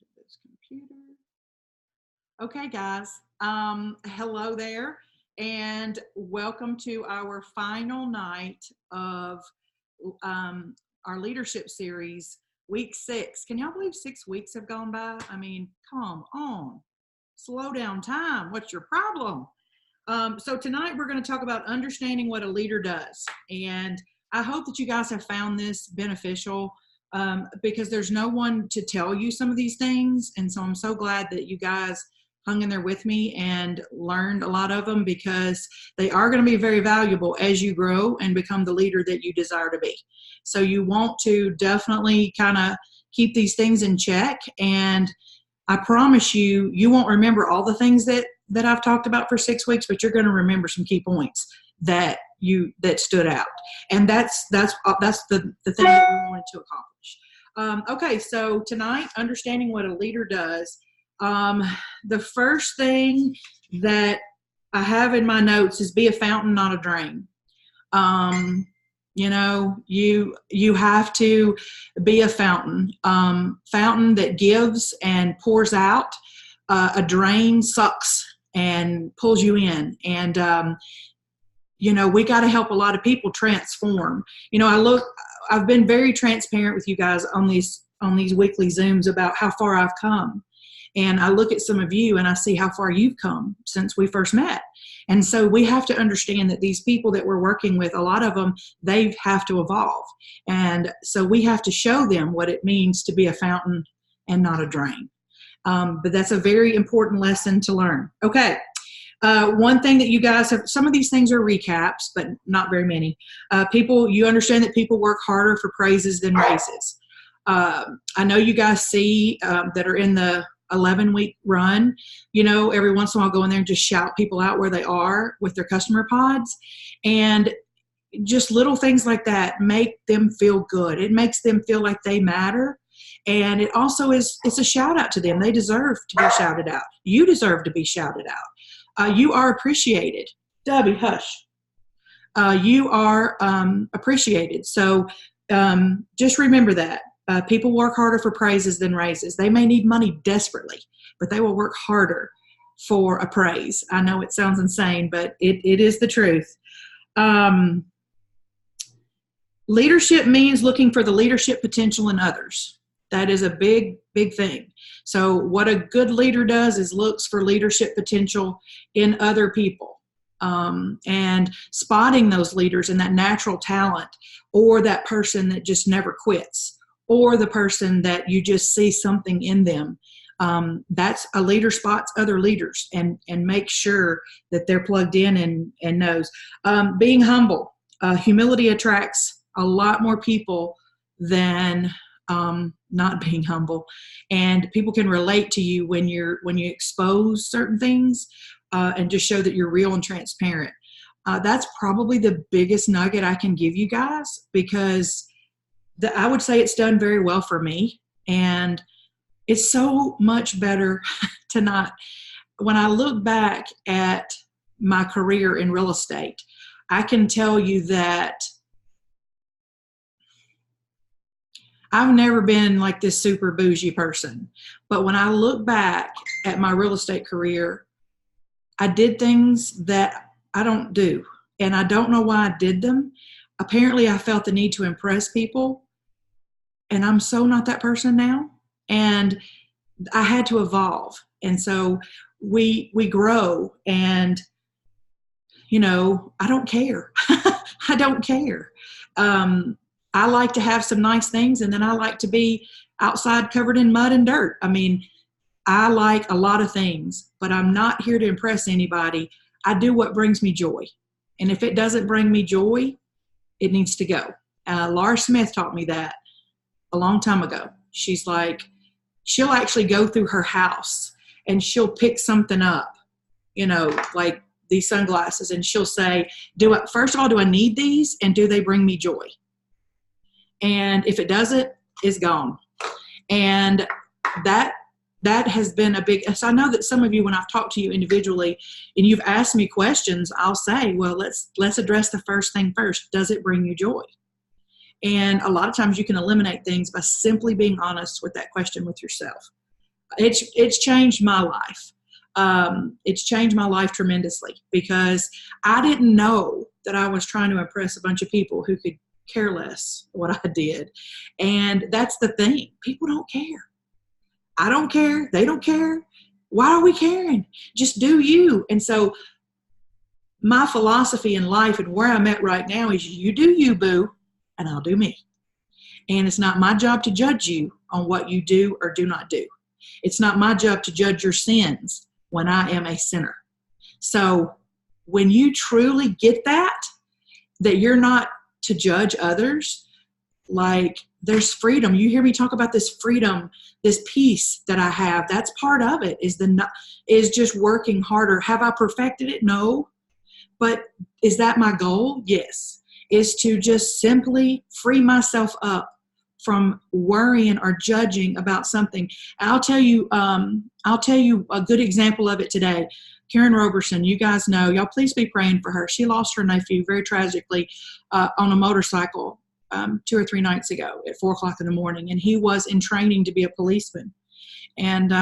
to this computer. Okay, guys. Hello there, and welcome to our final night of our leadership series, week 6. Can y'all believe 6 weeks have gone by? I mean, come on, slow down time. What's your problem? So tonight we're going to talk about understanding what a leader does, and I hope that you guys have found this beneficial. Because there's no one to tell you some of these things. And so I'm so glad that you guys hung in there with me and learned a lot of them, because they are going to be very valuable as you grow and become the leader that you desire to be. So you want to definitely kind of keep these things in check. And I promise you, you won't remember all the things that I've talked about for 6 weeks, but you're going to remember some key points that stood out. And that's the thing that we wanted to accomplish. Okay, so tonight, understanding what a leader does. The first thing that I have in my notes is be a fountain, not a drain. You have to be a fountain, fountain that gives and pours out. A drain sucks and pulls you in. And we got to help a lot of people transform. I've been very transparent with you guys on these weekly Zooms about how far I've come. And I look at some of you and I see how far you've come since we first met. And so we have to understand that these people that we're working with, a lot of them, they have to evolve. And so we have to show them what it means to be a fountain and not a drain. But that's a very important lesson to learn. Okay. One thing that you guys have, some of these things are recaps, but not very many. You understand that people work harder for praises than raises. I know you guys see that are in the 11-week run, every once in a while go in there and just shout people out where they are with their customer pods. And just little things like that make them feel good. It makes them feel like they matter. And it also it's a shout out to them. They deserve to be shouted out. You deserve to be shouted out. You are appreciated. Debbie, hush. You are appreciated. So just remember that. People work harder for praises than raises. They may need money desperately, but they will work harder for a praise. I know it sounds insane, but it is the truth. Leadership means looking for the leadership potential in others. That is a big, big thing. So what a good leader does is looks for leadership potential in other people, and spotting those leaders and that natural talent, or that person that just never quits, or the person that you just see something in them. That's a leader spots other leaders and make sure that they're plugged in and knows. Being humble. Humility attracts a lot more people than not being humble, and people can relate to you when you expose certain things and just show that you're real and transparent. That's probably the biggest nugget I can give you guys, because I would say it's done very well for me, and it's so much better to not. When I look back at my career in real estate, I can tell you that I've never been like this super bougie person. But when I look back at my real estate career, I did things that I don't do. And I don't know why I did them. Apparently, I felt the need to impress people. And I'm so not that person now. And I had to evolve. And so we grow, and, I don't care. I don't care. I like to have some nice things, and then I like to be outside covered in mud and dirt. I mean, I like a lot of things, but I'm not here to impress anybody. I do what brings me joy. And if it doesn't bring me joy, it needs to go. Laura Smith taught me that a long time ago. She's like, she'll actually go through her house and she'll pick something up, like these sunglasses, and she'll say, first of all, do I need these? And do they bring me joy? And if it doesn't, it's gone. And that has been a big, so I know that some of you, when I've talked to you individually and you've asked me questions, I'll say, well, let's address the first thing first. Does it bring you joy? And a lot of times you can eliminate things by simply being honest with that question with yourself. It's changed my life. It's changed my life tremendously because I didn't know that I was trying to impress a bunch of people who could care less what I did. And that's the thing. People don't care. I don't care. They don't care. Why are we caring? Just do you. And so my philosophy in life and where I'm at right now is you do you, boo, and I'll do me. And it's not my job to judge you on what you do or do not do. It's not my job to judge your sins when I am a sinner. So when you truly get that you're not to judge others, like there's freedom. You hear me talk about this freedom, this peace that I have. That's part of it is just working harder. Have I perfected it? No. But is that my goal? Yes. Is to just simply free myself up from worrying or judging about something. And I'll tell you a good example of it today. Karen Roberson, you guys know, y'all please be praying for her. She lost her nephew very tragically on a motorcycle 2 or 3 nights ago at 4:00 in the morning. And he was in training to be a policeman. And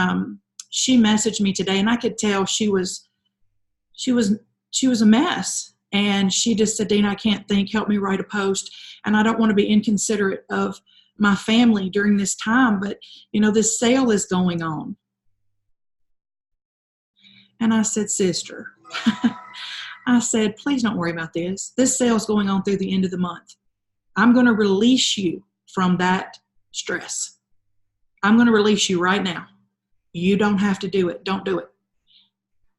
she messaged me today, and I could tell she was a mess. And she just said, Dana, I can't think, help me write a post. And I don't want to be inconsiderate of my family during this time, but this sale is going on. And I said, sister, I said, please don't worry about this. This sale is going on through the end of the month. I'm going to release you from that stress. I'm going to release you right now. You don't have to do it. Don't do it.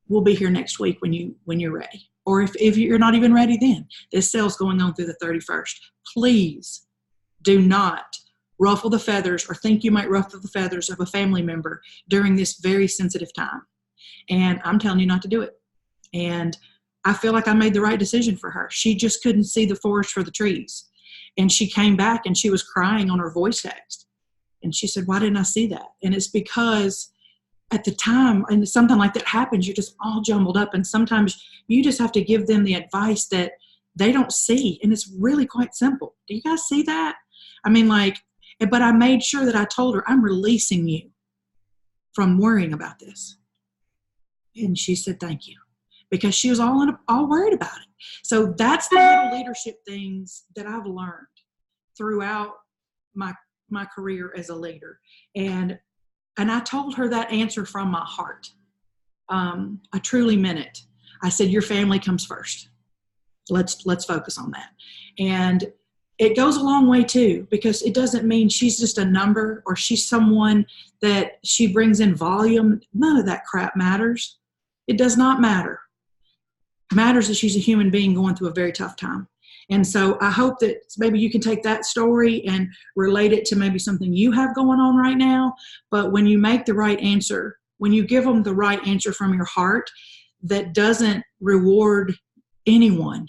We'll be here next week when you're ready. Or if you're not even ready then. This sale's going on through the 31st. Please do not ruffle the feathers or think you might ruffle the feathers of a family member during this very sensitive time. And I'm telling you not to do it. And I feel like I made the right decision for her. She just couldn't see the forest for the trees. And she came back and she was crying on her voice text. And she said, why didn't I see that? And it's because at the time, and something like that happens, you're just all jumbled up. And sometimes you just have to give them the advice that they don't see. And it's really quite simple. Do you guys see that? I mean, but I made sure that I told her, I'm releasing you from worrying about this. And she said, thank you. Because she was all worried about it. So that's the little leadership things that I've learned throughout my career as a leader. And I told her that answer from my heart. I truly meant it. I said, your family comes first. Let's focus on that. And it goes a long way too, because it doesn't mean she's just a number or she's someone that she brings in volume. None of that crap matters. It does not matter. It matters that she's a human being going through a very tough time. And so I hope that maybe you can take that story and relate it to maybe something you have going on right now. But when you make the right answer, when you give them the right answer from your heart that doesn't reward anyone.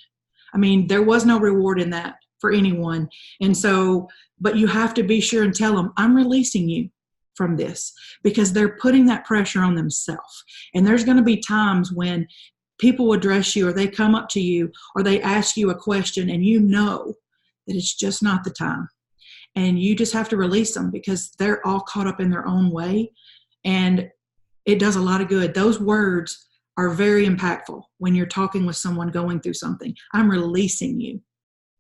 I mean, there was no reward in that for anyone. And so, but you have to be sure and tell them, I'm releasing you from this, because they're putting that pressure on themselves. And there's going to be times when people address you or they come up to you or they ask you a question and you know that it's just not the time. And you just have to release them because they're all caught up in their own way. And it does a lot of good. Those words are very impactful when you're talking with someone going through something. I'm releasing you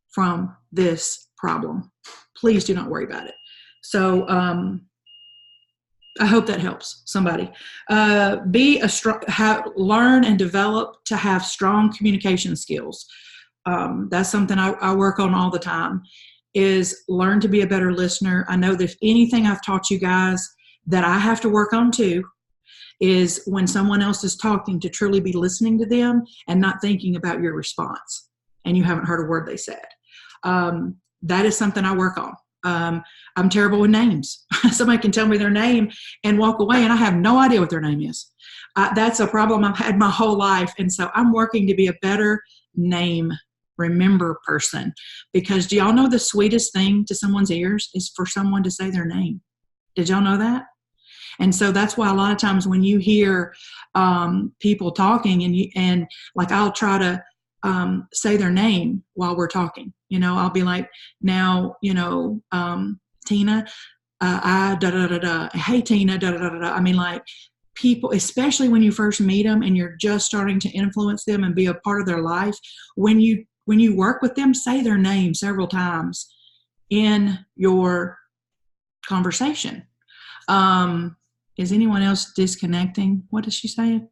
from this problem. Please do not worry about it. So I hope that helps somebody. Learn and develop to have strong communication skills. That's something I work on all the time, is learn to be a better listener. I know that if anything I've taught you guys that I have to work on too, is when someone else is talking, to truly be listening to them and not thinking about your response and you haven't heard a word they said. That is something I work on. I'm terrible with names. Somebody can tell me their name and walk away and I have no idea what their name is. That's a problem I've had my whole life. And so I'm working to be a better name remember person, because do y'all know the sweetest thing to someone's ears is for someone to say their name? Did y'all know that? And so that's why a lot of times when you hear people talking and like I'll try to say their name while we're talking. I'll be like, now, Tina, I da da da da. Hey Tina, da da da da. I mean, like people, especially when you first meet them and you're just starting to influence them and be a part of their life. When you work with them, say their name several times in your conversation. Is anyone else disconnecting? What is she saying?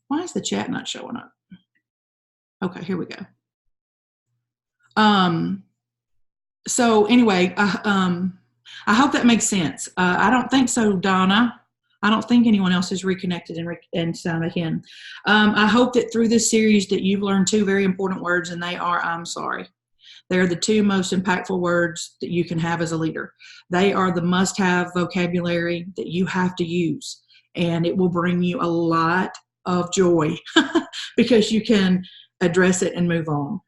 Why is the chat not showing up? Okay, here we go. So anyway, I hope that makes sense. I don't think so, Donna. I don't think anyone else is reconnected and sounded in. I hope that through this series that you've learned two very important words, and they are, I'm sorry. They're the two most impactful words that you can have as a leader. They are the must-have vocabulary that you have to use, and it will bring you a lot of joy because you can address it and move on.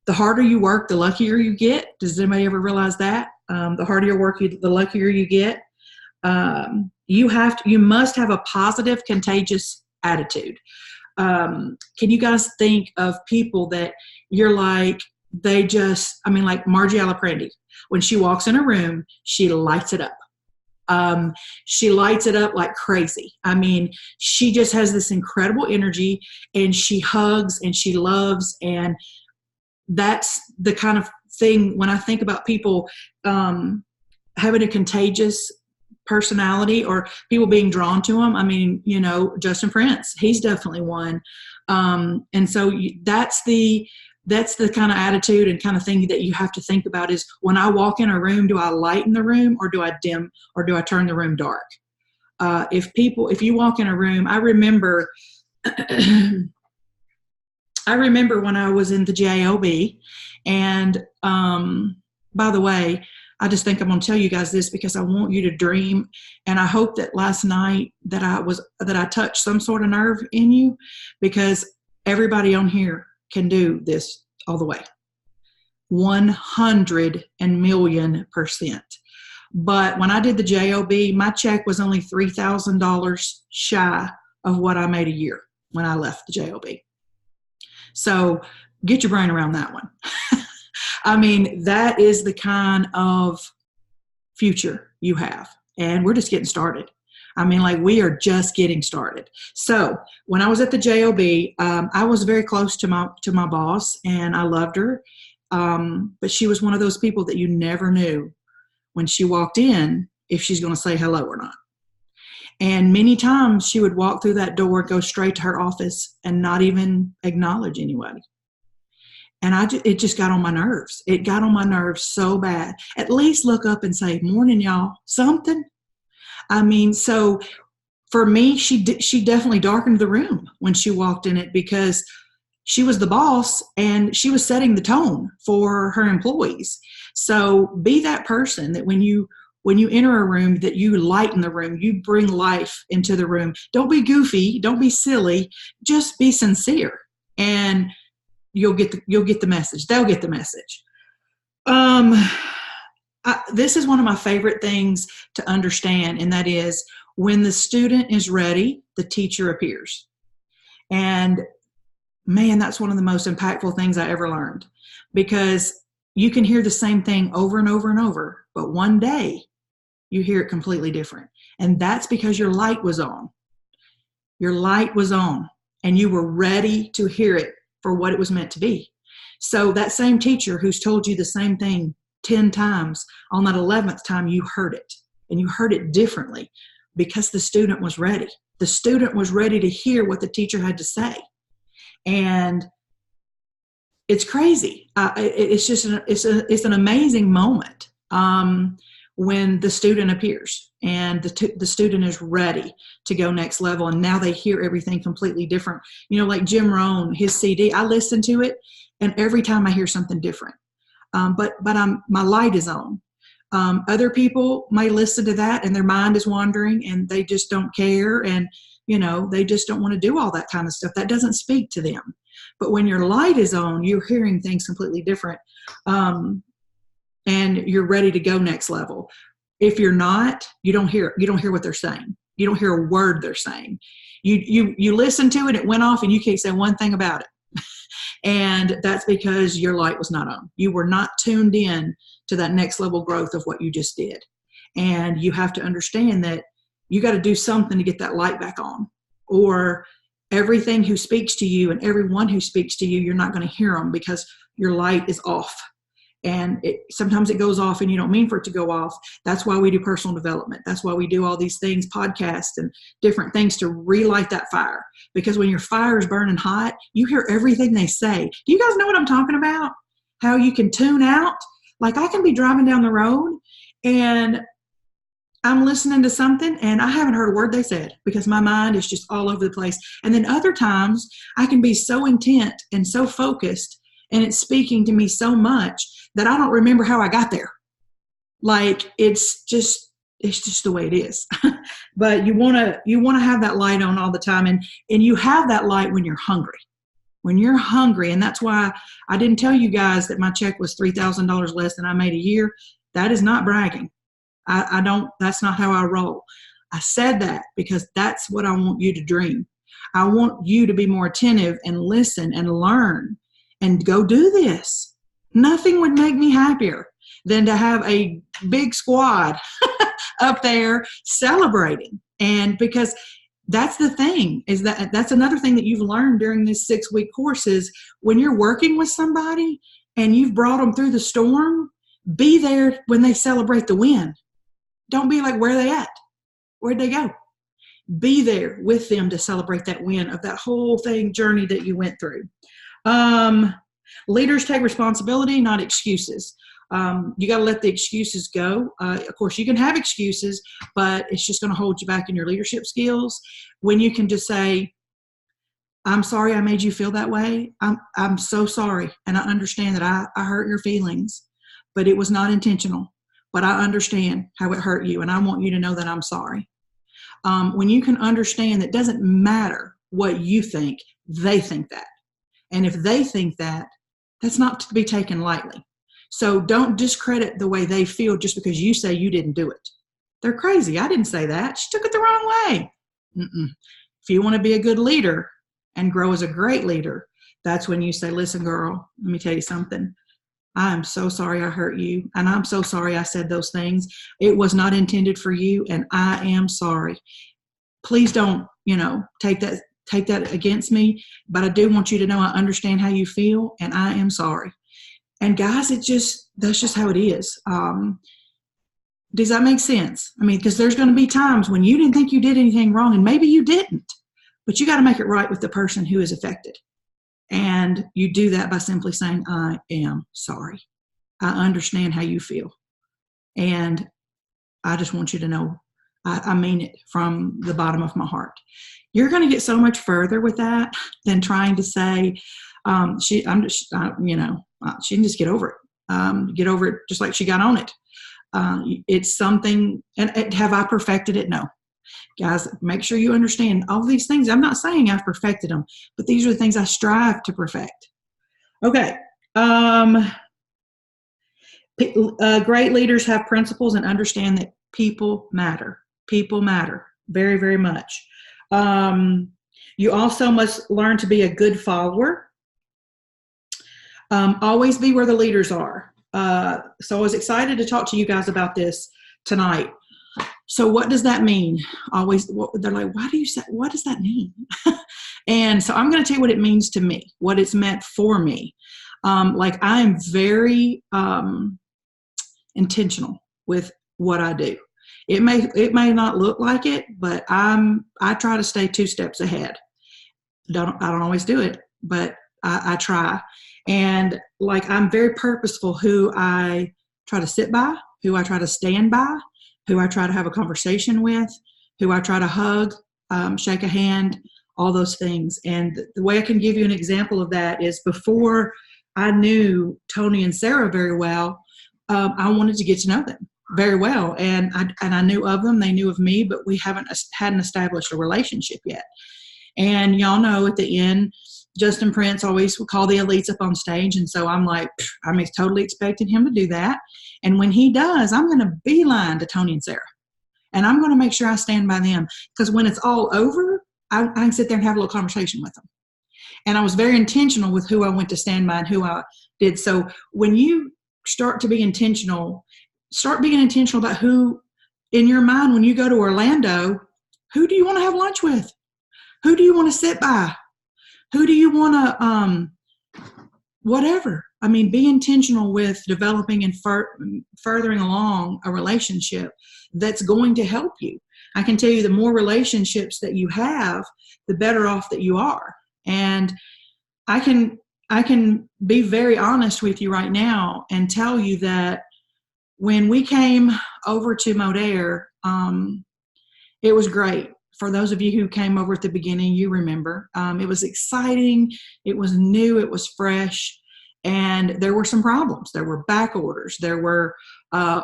The harder you work, the luckier you get. Does anybody ever realize that? The harder you work, the luckier you get. You must have a positive, contagious attitude. Can you guys think of people that you're like, like Margie Aliprandi, when she walks in a room, she lights it up. She lights it up like crazy. I mean, she just has this incredible energy, and she hugs and she loves, and that's the kind of thing when I think about people having a contagious personality or people being drawn to him. I mean, Justin Prince, he's definitely one. And so that's the kind of attitude and kind of thing that you have to think about is when I walk in a room, do I lighten the room or do I dim or do I turn the room dark? If you walk in a room, I remember when I was in the JOB, and by the way, I just think I'm going to tell you guys this because I want you to dream, and I hope that last night that I touched some sort of nerve in you, because everybody on here can do this all the way, 100,000,000%. But when I did the JOB, my check was only $3,000 shy of what I made a year when I left the JOB. So get your brain around that one. I mean, that is the kind of future you have. And we're just getting started. I mean, like, we are just getting started. So when I was at the JOB, I was very close to my boss, and I loved her. But she was one of those people that you never knew when she walked in if she's going to say hello or not. And many times she would walk through that door, go straight to her office, and not even acknowledge anybody. And it just got on my nerves. It got on my nerves so bad. At least look up and say, "Morning, y'all," something. I mean, so for me, she definitely darkened the room when she walked in it, because she was the boss and she was setting the tone for her employees. So be that person that when you enter a room, that you lighten the room, you bring life into the room. Don't be goofy. Don't be silly. Just be sincere, and you'll get the message. They'll get the message. This is one of my favorite things to understand, and that is when the student is ready, the teacher appears. And man, that's one of the most impactful things I ever learned, because you can hear the same thing over and over and over, but one day you hear it completely different. And that's because your light was on. Your light was on, and you were ready to hear it for what it was meant to be. So that same teacher who's told you the same thing 10 times, on that 11th time you heard it, and you heard it differently because the student was ready. The student was ready to hear what the teacher had to say. And it's crazy. It's an amazing moment when the student appears and the student is ready to go next level, and now they hear everything completely different. Like Jim Rohn, his CD, I listen to it, and every time I hear something different. But my light is on. Other people may listen to that and their mind is wandering and they just don't care, and they just don't want to do all that kind of stuff. That doesn't speak to them. But when your light is on, you're hearing things completely different, and you're ready to go next level. If you're not, you don't hear what they're saying. You don't hear a word they're saying. You listen to it, it went off, and you can't say one thing about it. And that's because your light was not on. You were not tuned in to that next level growth of what you just did. And you have to understand that you got to do something to get that light back on, or everything who speaks to you and everyone who speaks to you, you're not going to hear them because your light is off. And sometimes it goes off and you don't mean for it to go off. That's why we do personal development. That's why we do all these things, podcasts and different things to relight that fire. Because when your fire is burning hot, you hear everything they say. Do you guys know what I'm talking about? How you can tune out? Like, I can be driving down the road and I'm listening to something and I haven't heard a word they said because my mind is just all over the place. And then other times I can be so intent and so focused and it's speaking to me so much that I don't remember how I got there. Like, it's just the way it is. But you want to have that light on all the time. And you have that light when you're hungry. When you're hungry, and that's why I didn't tell you guys that my check was $3,000 less than I made a year. That is not bragging. That's not how I roll. I said that because that's what I want you to dream. I want you to be more attentive and listen and learn and go do this. Nothing would make me happier than to have a big squad up there celebrating. And because that's the thing, is that's another thing that you've learned during this 6-week course is when you're working with somebody and you've brought them through the storm, be there when they celebrate the win. Don't be like, where are they at? Where'd they go? Be there with them to celebrate that win of that whole journey that you went through. Leaders take responsibility, not excuses. You got to let the excuses go. Of course, you can have excuses, but it's just going to hold you back in your leadership skills. When you can just say, I'm sorry I made you feel that way. I'm so sorry. And I understand that I hurt your feelings, but it was not intentional. But I understand how it hurt you, and I want you to know that I'm sorry. When you can understand that it doesn't matter what you think, they think that. And if they think that, that's not to be taken lightly. So don't discredit the way they feel just because you say you didn't do it. They're crazy. I didn't say that. She took it the wrong way. If you want to be a good leader and grow as a great leader, that's when you say, listen, girl, let me tell you something. I'm so sorry I hurt you, and I'm so sorry I said those things. It was not intended for you, and I am sorry. Please don't, take that against me, but I do want you to know I understand how you feel, and I am sorry. And guys, that's just how it is. Does that make sense? I mean, because there's going to be times when you didn't think you did anything wrong, and maybe you didn't, but you got to make it right with the person who is affected. And you do that by simply saying, I am sorry. I understand how you feel. And I just want you to know I mean it from the bottom of my heart. You're going to get so much further with that than trying to say, she can just get over it. Get over it just like she got on it. It's something, and have I perfected it? No. Guys, make sure you understand all these things. I'm not saying I've perfected them, but these are the things I strive to perfect. Okay. Great leaders have principles and understand that people matter. People matter very, very much. You also must learn to be a good follower. Always be where the leaders are. So I was excited to talk to you guys about this tonight. So what does that mean? They're like, what does that mean? And so I'm going to tell you what it means to me, what it's meant for me. I am very intentional with what I do. It may not look like it, but I try to stay 2 steps ahead. I don't always do it, but I try. And I'm very purposeful who I try to sit by, who I try to stand by, who I try to have a conversation with, who I try to hug, shake a hand, all those things. And the way I can give you an example of that is before I knew Tony and Sarah very well, I wanted to get to know them very well. And I knew of them, they knew of me, but we hadn't established a relationship yet. And y'all know at the end, Justin Prince always would call the elites up on stage. And so I'm totally expecting him to do that. And when he does, I'm going to beeline to Tony and Sarah. And I'm going to make sure I stand by them. Because when it's all over, I can sit there and have a little conversation with them. And I was very intentional with who I went to stand by and who I did. So when you start to be intentional. Start being intentional about who, in your mind, when you go to Orlando, who do you want to have lunch with? Who do you want to sit by? Who do you want to, whatever. I mean, be intentional with developing and furthering along a relationship that's going to help you. I can tell you the more relationships that you have, the better off that you are. And I can be very honest with you right now and tell you that when we came over to Modair, it was great. For those of you who came over at the beginning, you remember. It was exciting. It was new. It was fresh. And there were some problems. There were back orders. There were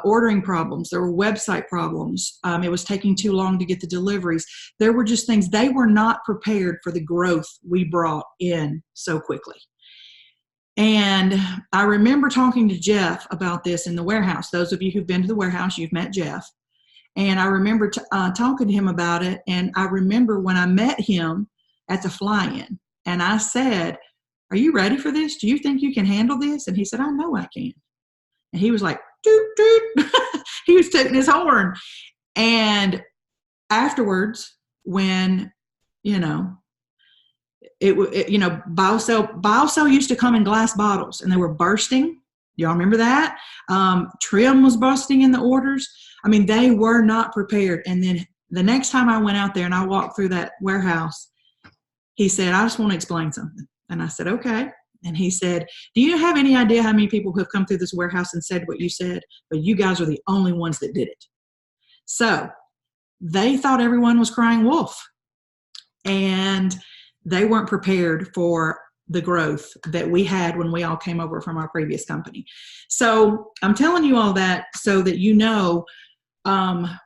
ordering problems. There were website problems. It was taking too long to get the deliveries. There were just things. They were not prepared for the growth we brought in so quickly. And I remember talking to Jeff about this in the warehouse. Those of you who've been to the warehouse, you've met Jeff. And I remember talking to him about it. And I remember when I met him at the fly-in, and I said, "Are you ready for this? Do you think you can handle this?" And he said, "I know I can." And he was like, "Doot, doot." He was tooting his horn. And afterwards, when, BioCell used to come in glass bottles, and they were bursting. Y'all remember that? Trim was busting in the orders. I mean, they were not prepared. And then the next time I went out there and I walked through that warehouse, he said, "I just want to explain something." And I said, "Okay." And he said, "Do you have any idea how many people have come through this warehouse and said what you said? But you guys are the only ones that did it." So they thought everyone was crying wolf. And they weren't prepared for the growth that we had when we all came over from our previous company. So I'm telling you all that so that you know,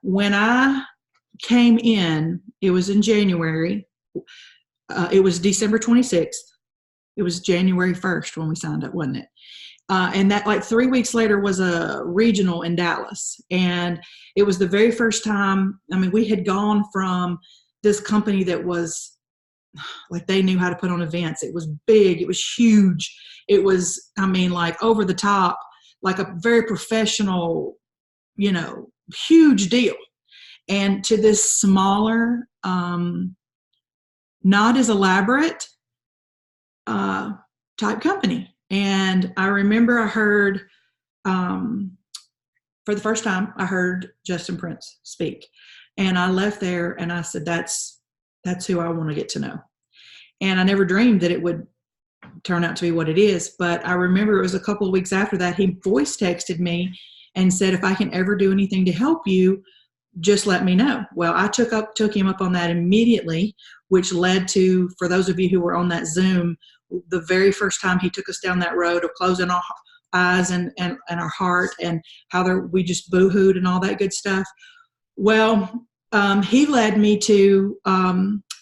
when I came in, it was in January. It was December 26th. It was January 1st when we signed up, wasn't it? And that, like 3 weeks later, was a regional in Dallas. And it was the very first time. I mean, we had gone from this company that was like, they knew how to put on events. It was big. It was huge. It was, I mean, like over the top, like a very professional, huge deal. And to this smaller, not as elaborate type company. And I remember I heard, for the first time, I heard Justin Prince speak. And I left there and I said, that's who I want to get to know. And I never dreamed that it would turn out to be what it is. But I remember it was a couple of weeks after that, he voice texted me and said, "If I can ever do anything to help you, just let me know." Well, I took him up on that immediately, which led to, for those of you who were on that Zoom, the very first time he took us down that road of closing our eyes and our heart, and how we just boo-hooed and all that good stuff. Well, he led me to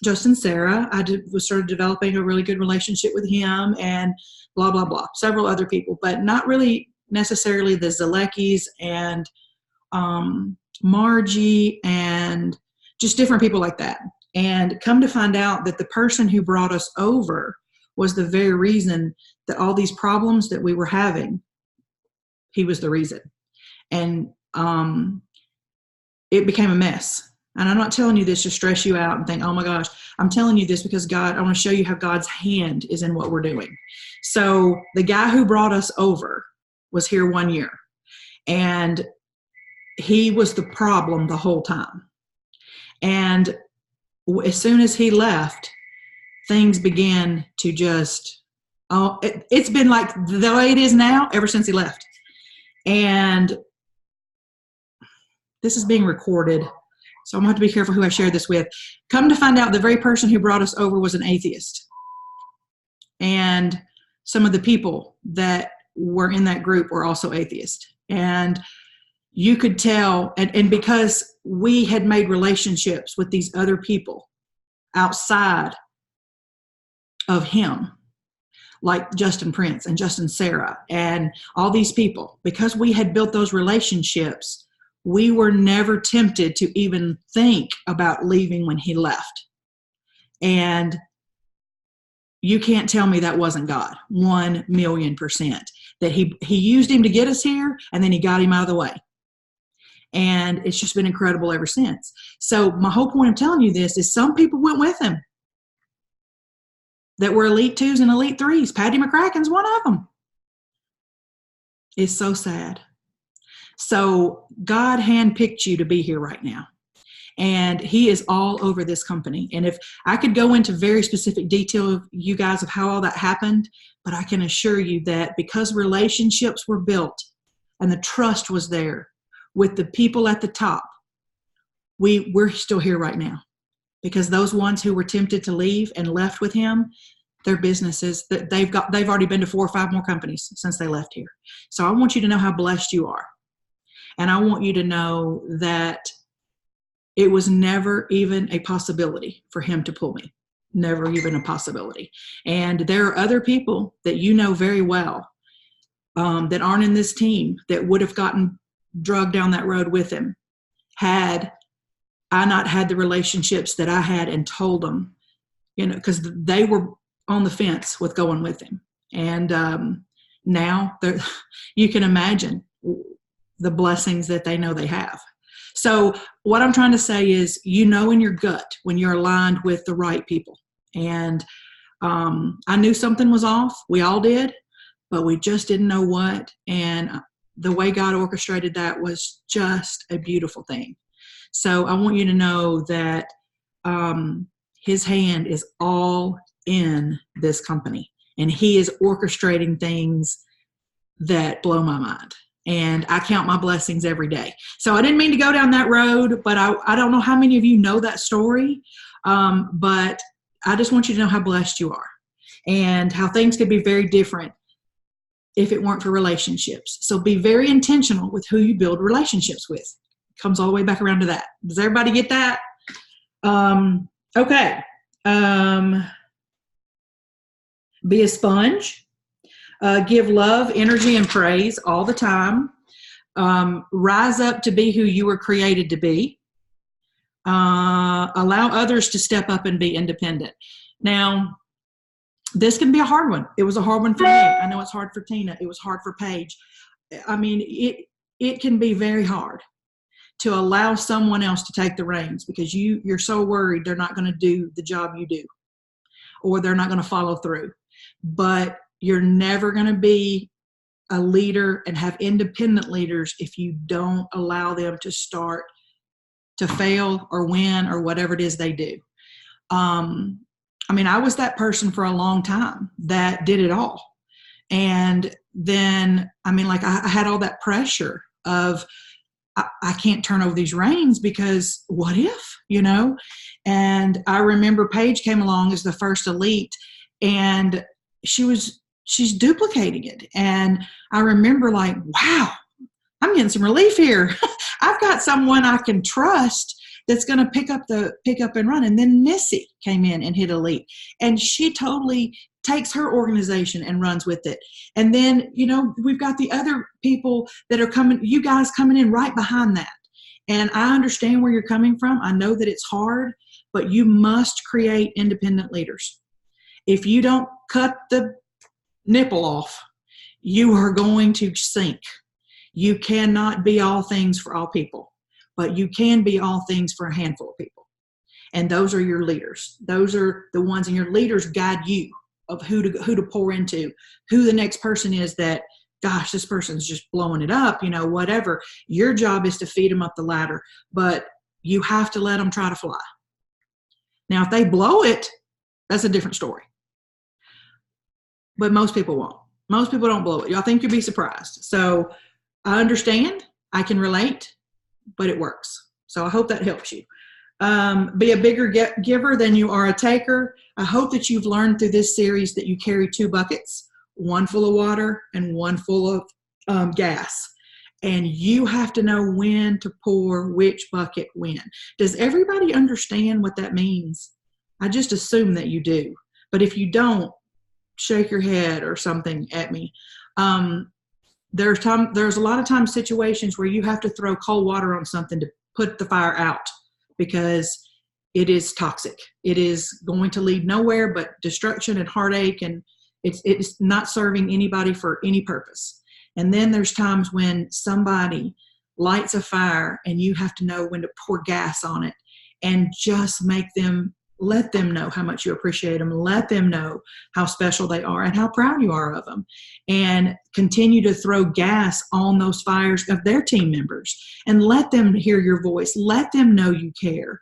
Justin Sarah. I started developing a really good relationship with him, and blah, blah, blah. Several other people, but not really necessarily the Zaleckis and Margie and just different people like that. And come to find out that the person who brought us over was the very reason that all these problems that we were having, he was the reason. And it became a mess. And I'm not telling you this to stress you out and think, "Oh my gosh." I'm telling you this because I want to show you how God's hand is in what we're doing. So the guy who brought us over was here 1 year, and he was the problem the whole time. And as soon as he left, things began to just, it's been like the way it is now ever since he left. And this is being recorded, so I'm going to have to be careful who I share this with. Come to find out, the very person who brought us over was an atheist. And some of the people that were in that group were also atheists. And you could tell, and because we had made relationships with these other people outside of him, like Justin Prince and Justin Sarah and all these people, because we had built those relationships, we were never tempted to even think about leaving when he left. And you can't tell me that wasn't God, 1,000,000%. that he used him to get us here, and then he got him out of the way. And it's just been incredible ever since. So my whole point of telling you this is some people went with him that were elite 2s and elite 3s. Patty McCracken's one of them. It's so sad. So God handpicked you to be here right now. And he is all over this company. And if I could go into very specific detail of you guys of how all that happened, but I can assure you that because relationships were built and the trust was there with the people at the top, we're still here right now. Because those ones who were tempted to leave and left with him, their businesses that they've already been to 4 or 5 more companies since they left here. So I want you to know how blessed you are. And I want you to know that it was never even a possibility for him to pull me. Never even a possibility. And there are other people that you know very well that aren't in this team that would have gotten drugged down that road with him had I not had the relationships that I had and told them, because they were on the fence with going with him. And now you can imagine the blessings that they know they have. So what I'm trying to say is, in your gut when you're aligned with the right people. And I knew something was off. We all did, but we just didn't know what. And the way God orchestrated that was just a beautiful thing. So I want you to know that his hand is all in this company, and he is orchestrating things that blow my mind. And I count my blessings every day. So I didn't mean to go down that road, but I don't know how many of you know that story. But I just want you to know how blessed you are and how things could be very different if it weren't for relationships. So be very intentional with who you build relationships with. Comes all the way back around to that. Does everybody get that? Okay. Be a sponge. Give love, energy, and praise all the time. Rise up to be who you were created to be. Allow others to step up and be independent. Now, this can be a hard one. It was a hard one for me. I know it's hard for Tina. It was hard for Paige. I mean, it can be very hard to allow someone else to take the reins because you're so worried they're not going to do the job you do, or they're not going to follow through. But you're never going to be a leader and have independent leaders if you don't allow them to start to fail or win or whatever it is they do. I was that person for a long time that did it all. And then, I had all that pressure of, I can't turn over these reins because what if, And I remember Paige came along as the first elite, and she's duplicating it. And I remember wow, I'm getting some relief here. I've got someone I can trust that's going to pick up and run. And then Missy came in and hit elite, and she totally takes her organization and runs with it. And then, we've got the other people that are coming, you guys coming in right behind that. And I understand where you're coming from. I know that it's hard, but you must create independent leaders. If you don't cut the nipple off, you are going to sink. You cannot be all things for all people, but you can be all things for a handful of people. And those are your leaders. Those are the ones, and your leaders guide you of who to pour into, who the next person is that, gosh, this person's just blowing it up, whatever. Your job is to feed them up the ladder, but you have to let them try to fly. Now, if they blow it, that's a different story. But most people won't. Most people don't blow it. I think you'll be surprised. So I understand. I can relate, but it works. So I hope that helps you. Be a bigger giver than you are a taker. I hope that you've learned through this series that you carry 2 buckets, one full of water and one full of gas. And you have to know when to pour which bucket when. Does everybody understand what that means? I just assume that you do. But if you don't, shake your head or something at me. There's a lot of times situations where you have to throw cold water on something to put the fire out because it is toxic. It is going to lead nowhere but destruction and heartache and It's not serving anybody for any purpose. And then there's times when somebody lights a fire and you have to know when to pour gas on it and just let them know how much you appreciate them. Let them know how special they are and how proud you are of them. And continue to throw gas on those fires of their team members and let them hear your voice. Let them know you care.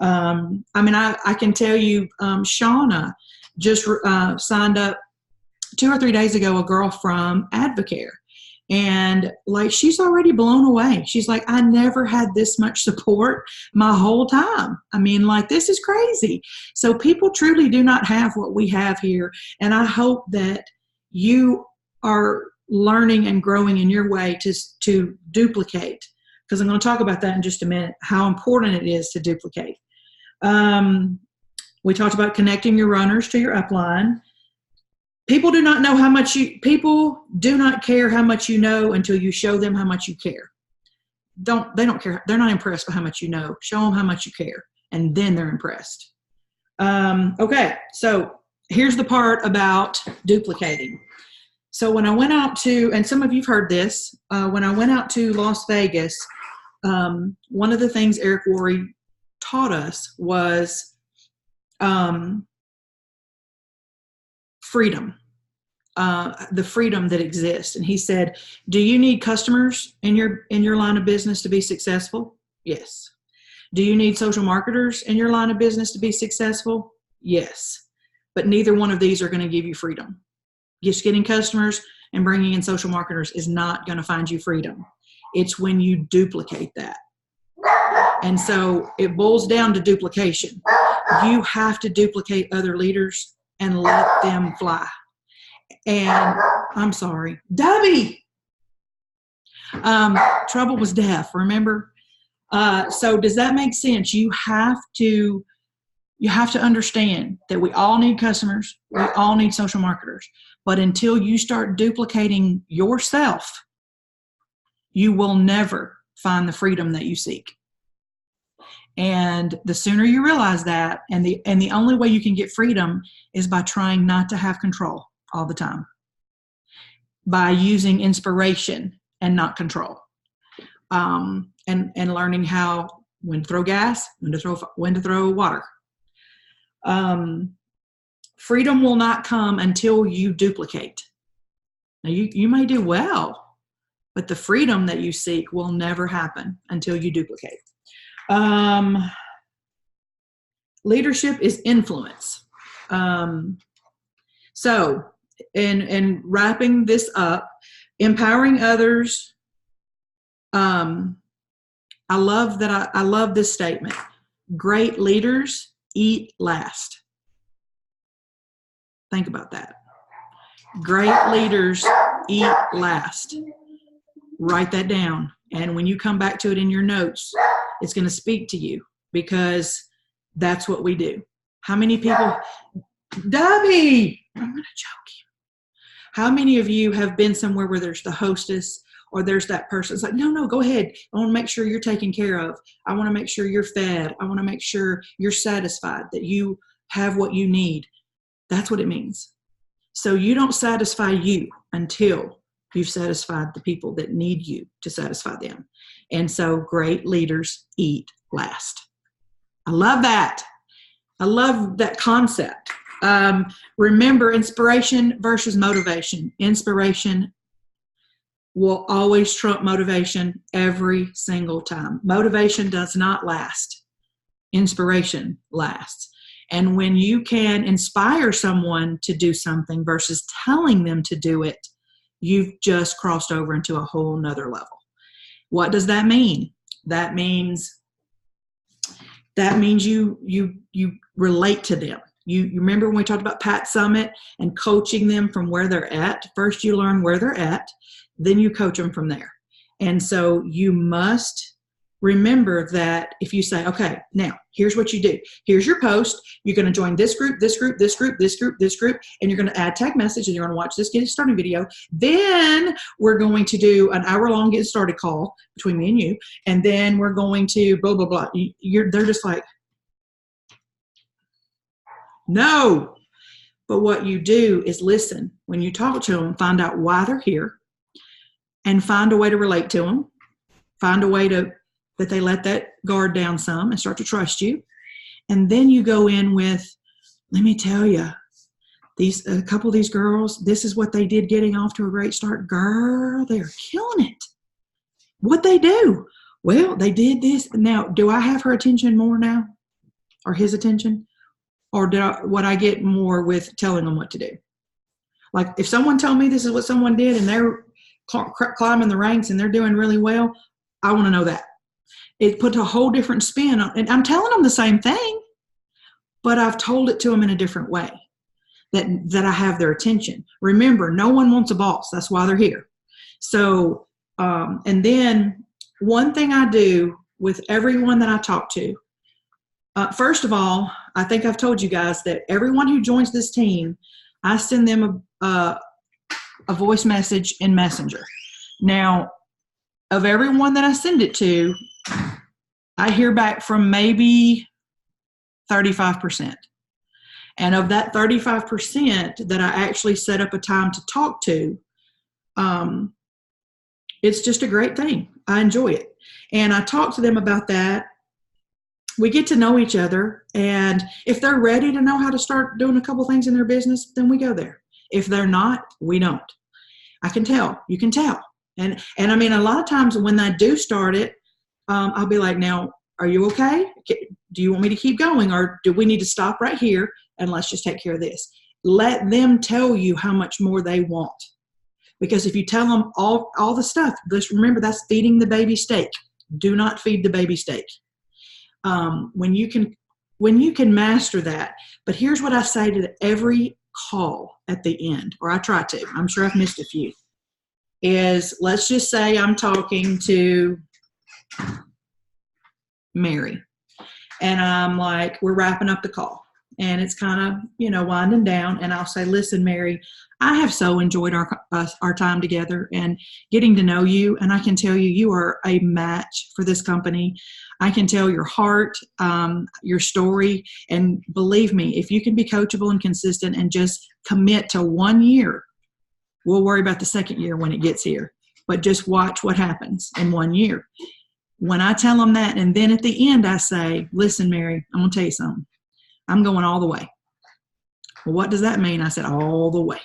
I can tell you, Shauna just signed up 2 or 3 days ago, a girl from Advocare. And like, she's already blown away. She's like, I never had this much support my whole time. I mean, like, this is crazy. So people truly do not have what we have here. And I hope that you are learning and growing in your way to duplicate, because I'm going to talk about that in just a minute, how important it is to duplicate. We talked about connecting your runners to your upline. People do not care how much you know until you show them how much you care. They don't care. They're not impressed by how much you know. Show them how much you care, and then they're impressed. Okay, so here's the part about duplicating. So when I went out to, and some of you've heard this, when I went out to Las Vegas, one of the things Eric Worre taught us was freedom, the freedom that exists. And he said, do you need customers in your line of business to be successful? Yes. Do you need social marketers in your line of business to be successful? Yes. But neither one of these are going to give you freedom. Just getting customers and bringing in social marketers is not going to find you freedom. It's when you duplicate that. And so it boils down to duplication. You have to duplicate other leaders and let them fly. And I'm sorry, Debbie. Trouble was deaf, remember? So does that make sense? You have to understand that we all need customers. We all need social marketers. But until you start duplicating yourself, you will never find the freedom that you seek. And the sooner you realize that, and the only way you can get freedom is by trying not to have control all the time, by using inspiration and not control, and learning when to throw gas, when to throw water. Freedom will not come until you duplicate. Now you may do well, but the freedom that you seek will never happen until you duplicate. Leadership is influence. So in wrapping this up, empowering others. I love this statement. Great leaders eat last. Think about that. Great leaders eat last. Write that down. And when you come back to it in your notes, it's going to speak to you, because that's what we do. How many people, Debbie, I'm going to choke you. How many of you have been somewhere where there's the hostess or there's that person? It's like, no, go ahead. I want to make sure you're taken care of. I want to make sure you're fed. I want to make sure you're satisfied, that you have what you need. That's what it means. So you don't satisfy you until you've satisfied the people that need you to satisfy them. And so great leaders eat last. I love that. I love that concept. Remember, inspiration versus motivation. Inspiration will always trump motivation every single time. Motivation does not last. Inspiration lasts. And when you can inspire someone to do something versus telling them to do it, you've just crossed over into a whole nother level. What does that mean? That means you relate to them. You remember when we talked about Pat Summit and coaching them from where they're at? First you learn where they're at, then you coach them from there. And so you must remember that if you say, okay, now here's what you do. Here's your post. You're going to join this group, this group, this group, this group, this group, and you're going to add tag message, and you're going to watch this get started video. Then we're going to do an hour-long get started call between me and you, and then we're going to blah, blah, blah. They're just like, no. But what you do is listen. When you talk to them, find out why they're here and find a way to relate to them. Find a way that they let that guard down some and start to trust you. And then you go in with, let me tell you, a couple of these girls, this is what they did getting off to a great start. Girl, they're killing it. What they do? Well, they did this. Now, do I have her attention more now? Or his attention? Or would I get more with telling them what to do? Like if someone told me this is what someone did and they're climbing the ranks and they're doing really well, I want to know that. It puts a whole different spin on, and I'm telling them the same thing, but I've told it to them in a different way, that I have their attention. Remember, no one wants a boss. That's why they're here. So, and then one thing I do with everyone that I talk to, first of all, I think I've told you guys that everyone who joins this team, I send them a voice message in Messenger. Now, of everyone that I send it to, I hear back from maybe 35%. And of that 35% that I actually set up a time to talk to, it's just a great thing. I enjoy it. And I talk to them about that. We get to know each other. And if they're ready to know how to start doing a couple things in their business, then we go there. If they're not, we don't. I can tell. You can tell. And I mean, a lot of times when I do start it, I'll be like, now, are you okay? Do you want me to keep going? Or do we need to stop right here and let's just take care of this? Let them tell you how much more they want. Because if you tell them all the stuff, just remember that's feeding the baby steak. Do not feed the baby steak. When you can master that. But here's what I say to every call at the end, or I try to. I'm sure I've missed a few. Is let's just say I'm talking to Mary, and I'm like, we're wrapping up the call, and it's kind of winding down, and I'll say, listen, Mary, I have so enjoyed our time together and getting to know you, and I can tell you, you are a match for this company. I can tell your heart, your story, and believe me, if you can be coachable and consistent and just commit to 1 year, we'll worry about the second year when it gets here, but just watch what happens in 1 year. When I tell them that, and then at the end I say, listen, Mary, I'm going to tell you something. I'm going all the way. Well, what does that mean? I said, all the way.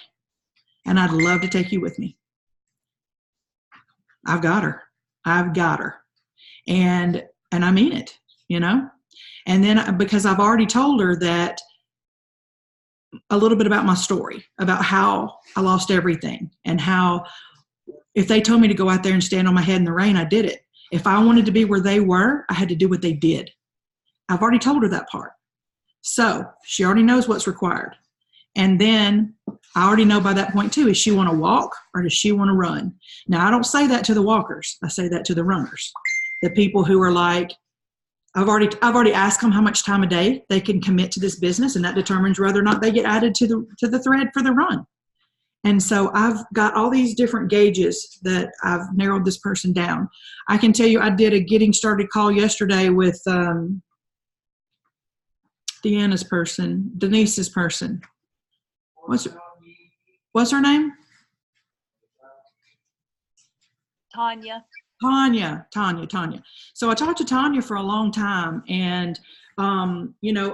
And I'd love to take you with me. I've got her. And I mean it, And then because I've already told her that a little bit about my story, about how I lost everything and how if they told me to go out there and stand on my head in the rain, I did it. If I wanted to be where they were, I had to do what they did. I've already told her that part. So she already knows what's required. And then I already know by that point too, does she want to walk or does she want to run? Now, I don't say that to the walkers. I say that to the runners, the people who are like, I've already asked them how much time a day they can commit to this business, and that determines whether or not they get added to the thread for the run. And so I've got all these different gauges that I've narrowed this person down. I can tell you I did a getting started call yesterday with Deanna's person, Denise's person. What's her name? Tanya. Tanya. So I talked to Tanya for a long time, and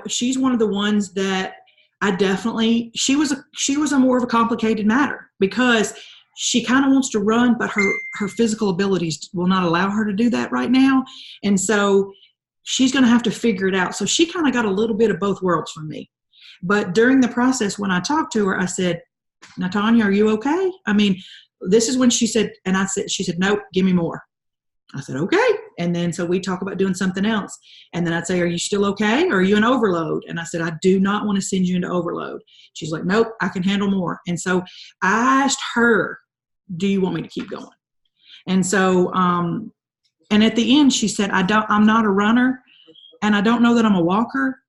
she's one of the ones that I definitely, she was a more of a complicated matter because she kind of wants to run, but her physical abilities will not allow her to do that right now. And so she's going to have to figure it out. So she kind of got a little bit of both worlds from me. But during the process, when I talked to her, I said, now, Tanya, are you okay? I mean, this is when she said, she said, nope, give me more. I said, okay. And then so we talk about doing something else. And then I'd say, are you still okay? Or are you in overload? And I said, I do not want to send you into overload. She's like, nope, I can handle more. And so I asked her, do you want me to keep going? And so, and at the end she said, I'm not a runner and I don't know that I'm a walker.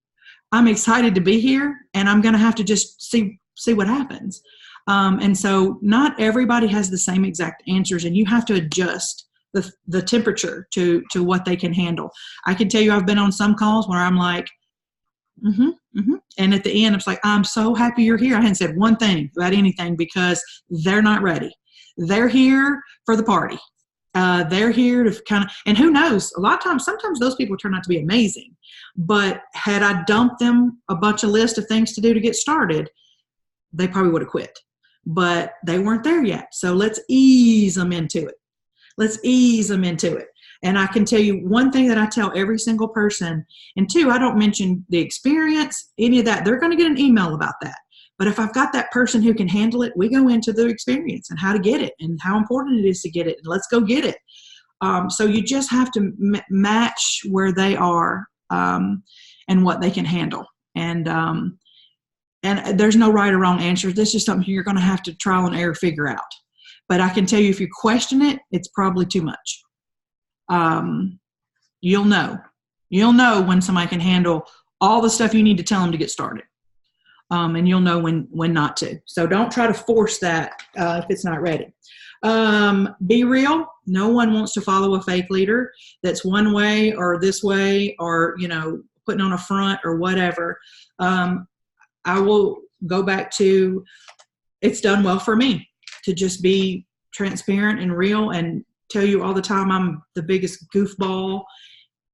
I'm excited to be here and I'm going to have to just see what happens. And so not everybody has the same exact answers, and you have to adjust the temperature to what they can handle. I can tell you I've been on some calls where I'm like, And at the end, it's like, I'm so happy you're here. I hadn't said one thing about anything because they're not ready. They're here for the party. They're here to kind of, and who knows, a lot of times, sometimes those people turn out to be amazing. But had I dumped them a bunch of list of things to do to get started, they probably would have quit. But they weren't there yet. So let's ease them into it. Let's ease them into it. And I can tell you one thing that I tell every single person, and two, I don't mention the experience, any of that. They're going to get an email about that. But if I've got that person who can handle it, we go into the experience and how to get it and how important it is to get it. And let's go get it. So you just have to match where they are and what they can handle. And there's no right or wrong answer. This is something you're going to have to trial and error figure out. But I can tell you if you question it, it's probably too much. You'll know when somebody can handle all the stuff you need to tell them to get started. And you'll know when not to. So don't try to force that if it's not ready. Be real. No one wants to follow a fake leader that's one way or this way or, putting on a front or whatever. I will go back to, it's done well for me to just be transparent and real and tell you all the time I'm the biggest goofball,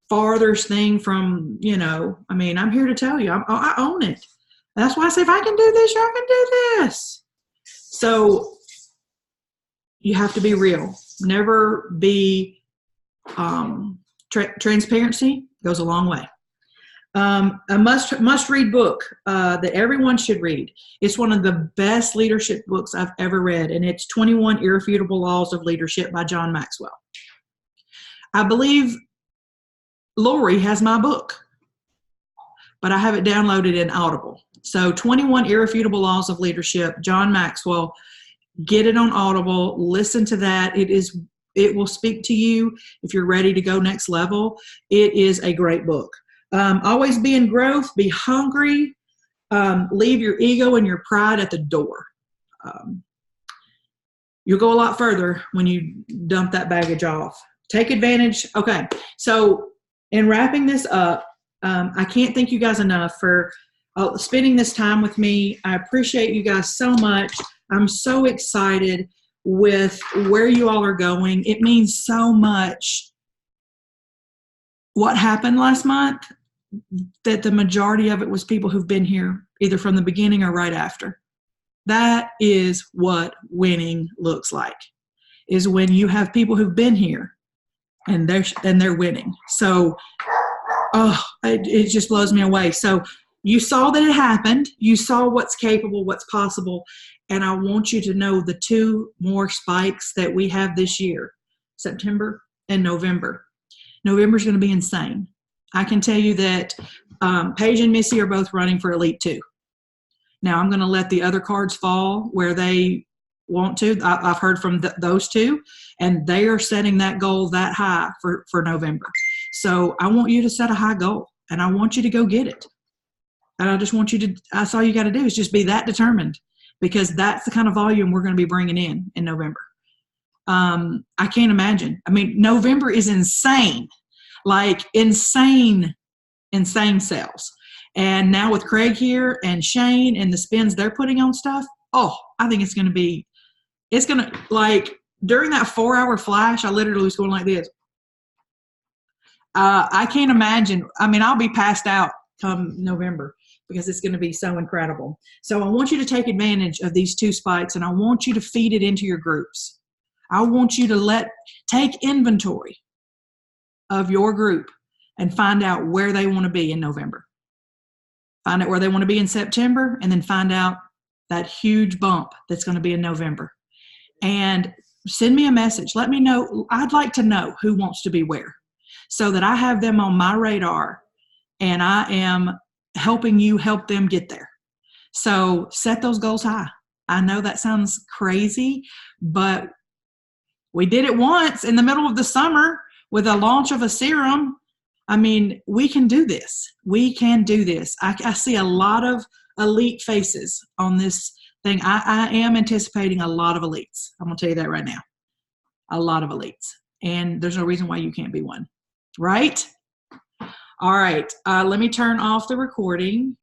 farthest thing from, I'm here to tell you, I own it. That's why I say if I can do this, y'all can do this. So you have to be real. Never be transparency goes a long way. A must read book that everyone should read. It's one of the best leadership books I've ever read, and it's 21 Irrefutable Laws of Leadership by John Maxwell. I believe Lori has my book, but I have it downloaded in Audible. So 21 Irrefutable Laws of Leadership, John Maxwell. Get it on Audible. Listen to that. It will speak to you if you're ready to go next level. It is a great book. Always be in growth. Be hungry. Leave your ego and your pride at the door. You'll go a lot further when you dump that baggage off. Take advantage. Okay, so in wrapping this up, I can't thank you guys enough for spending this time with me. I appreciate you guys so much. I'm so excited with where you all are going. It means so much what happened last month, that the majority of it was people who've been here either from the beginning or right after. That is what winning looks like, is when you have people who've been here and they're winning. So, it just blows me away. So you saw that it happened. You saw what's capable, what's possible. And I want you to know the two more spikes that we have this year, September and November. November is going to be insane. I can tell you that Paige and Missy are both running for Elite 2. Now, I'm going to let the other cards fall where they want to. I've heard from those two, and they are setting that goal that high for November. So I want you to set a high goal, and I want you to go get it. And I just want you to, that's all you got to do is just be that determined, because that's the kind of volume we're going to be bringing in November. I can't imagine. I mean, November is insane, like insane sales. And now with Craig here and Shane and the spins they're putting on stuff, I think it's going to, like, during that 4-hour flash, I literally was going like this. I can't imagine. I mean, I'll be passed out come November because it's going to be so incredible. So I want you to take advantage of these two spikes, and I want you to feed it into your groups. I want you to take inventory of your group and find out where they want to be in November. Find out where they want to be in September, and then find out that huge bump that's going to be in November. And send me a message. Let me know. I'd like to know who wants to be where, so that I have them on my radar and I am helping you help them get there. So set those goals high. I know that sounds crazy, but we did it once in the middle of the summer with a launch of a serum. I mean, we can do this. We can do this. I see a lot of elite faces on this thing. I am anticipating a lot of elites. I'm going to tell you that right now. A lot of elites. And there's no reason why you can't be one. Right? All right. Let me turn off the recording.